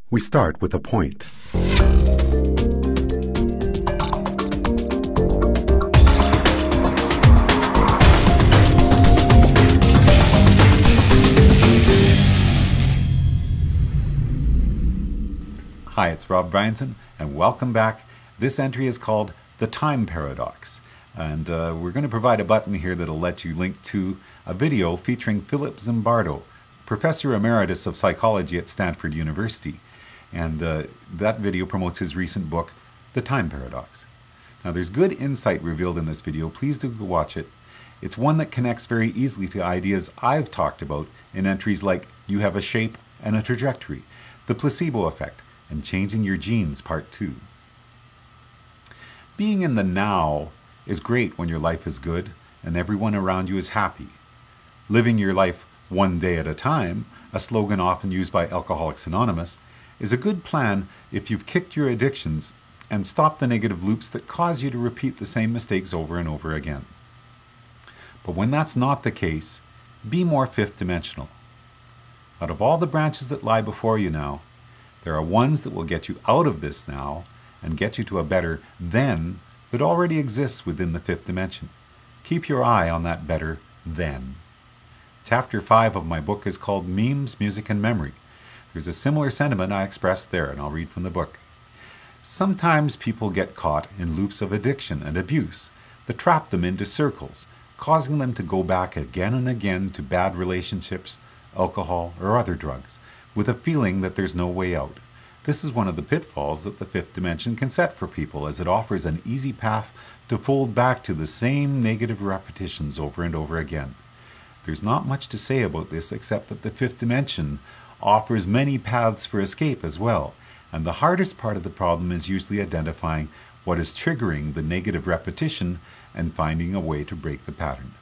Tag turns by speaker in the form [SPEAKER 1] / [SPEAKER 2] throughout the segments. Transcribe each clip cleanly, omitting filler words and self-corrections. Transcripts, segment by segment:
[SPEAKER 1] We start with a point.
[SPEAKER 2] Hi, it's Rob Bryanton, and welcome back. This entry is called The Time Paradox, and we're going to provide a button here that'll let you link to a video featuring Philip Zimbardo, Professor Emeritus of Psychology at Stanford University, and that video promotes his recent book, The Time Paradox. Now, there's good insight revealed in this video. Please do go watch it. It's one that connects very easily to ideas I've talked about in entries like You Have a Shape and a Trajectory, The Placebo Effect, and Changing Your Genes Part 2. Being in the now is great when your life is good and everyone around you is happy. Living your life one day at a time, a slogan often used by Alcoholics Anonymous, is a good plan if you've kicked your addictions and stopped the negative loops that cause you to repeat the same mistakes over and over again. But when that's not the case, be more fifth dimensional. Out of all the branches that lie before you now, there are ones that will get you out of this now and get you to a better then that already exists within the fifth dimension. Keep your eye on that better then. Chapter 5 of my book is called Memes, Music, and Memory. There's a similar sentiment I expressed there, and I'll read from the book. Sometimes people get caught in loops of addiction and abuse that trap them into circles, causing them to go back again and again to bad relationships, alcohol, or other drugs, with a feeling that there's no way out. This is one of the pitfalls that the fifth dimension can set for people, as it offers an easy path to fold back to the same negative repetitions over and over again. There's not much to say about this except that the fifth dimension offers many paths for escape as well, and the hardest part of the problem is usually identifying what is triggering the negative repetition and finding a way to break the pattern.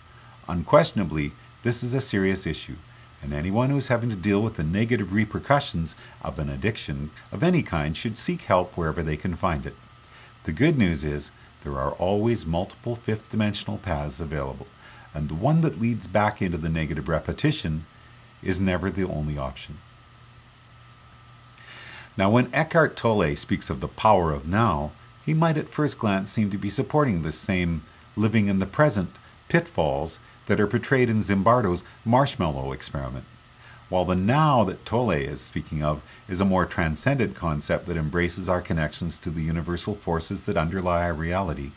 [SPEAKER 2] Unquestionably, this is a serious issue, and anyone who is having to deal with the negative repercussions of an addiction of any kind should seek help wherever they can find it. The good news is there are always multiple fifth dimensional paths available, and the one that leads back into the negative repetition is never the only option. Now, when Eckhart Tolle speaks of the power of now, he might at first glance seem to be supporting the same living in the present pitfalls that are portrayed in Zimbardo's marshmallow experiment. While the now that Tolle is speaking of is a more transcendent concept that embraces our connections to the universal forces that underlie our reality,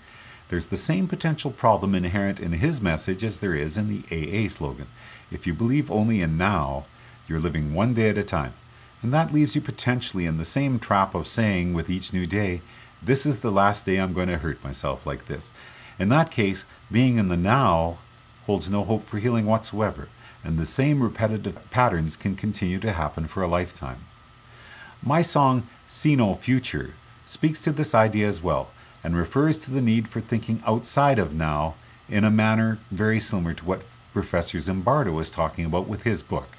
[SPEAKER 2] there's the same potential problem inherent in his message as there is in the AA slogan. If you believe only in now, you're living one day at a time. And that leaves you potentially in the same trap of saying with each new day, this is the last day I'm going to hurt myself like this. In that case, being in the now holds no hope for healing whatsoever, and the same repetitive patterns can continue to happen for a lifetime. My song, See No Future, speaks to this idea as well, and refers to the need for thinking outside of now in a manner very similar to what Professor Zimbardo was talking about with his book.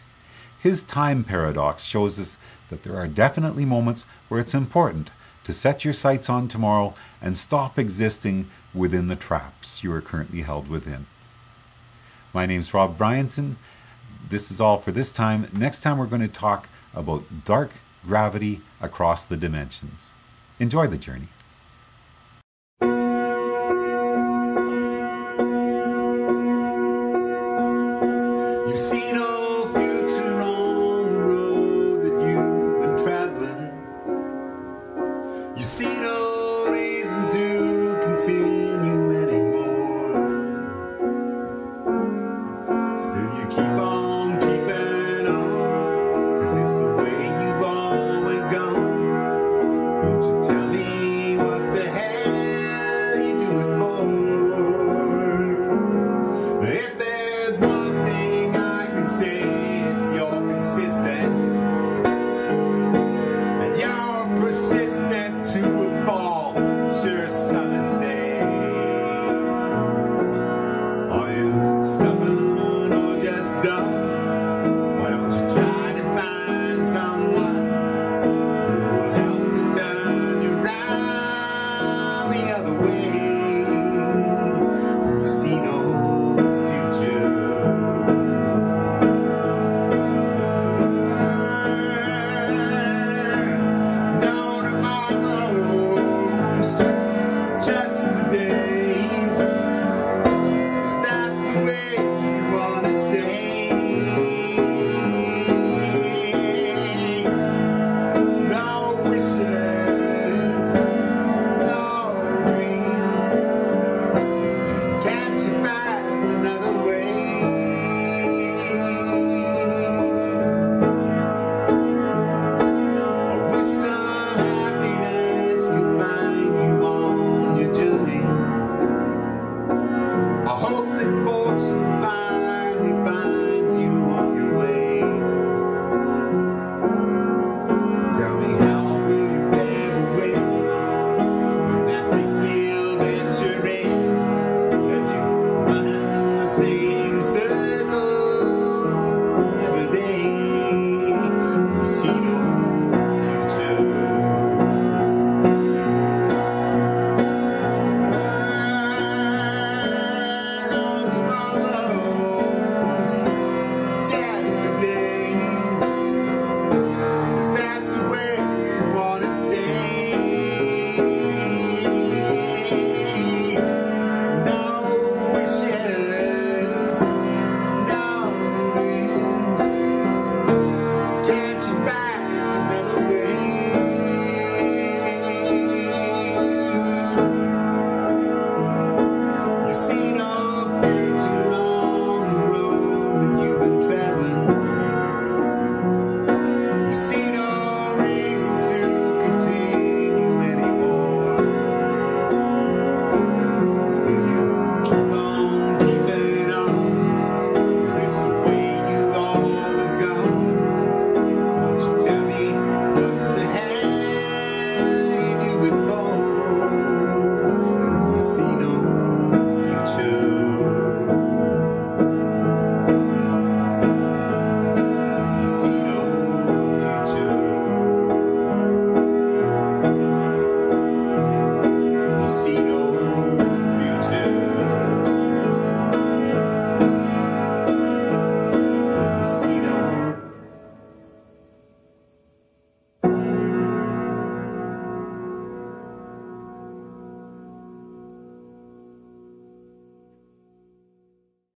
[SPEAKER 2] His time paradox shows us that there are definitely moments where it's important to set your sights on tomorrow and stop existing within the traps you are currently held within. My name's Rob Bryanton. This is all for this time. Next time we're going to talk about dark gravity across the dimensions. Enjoy the journey.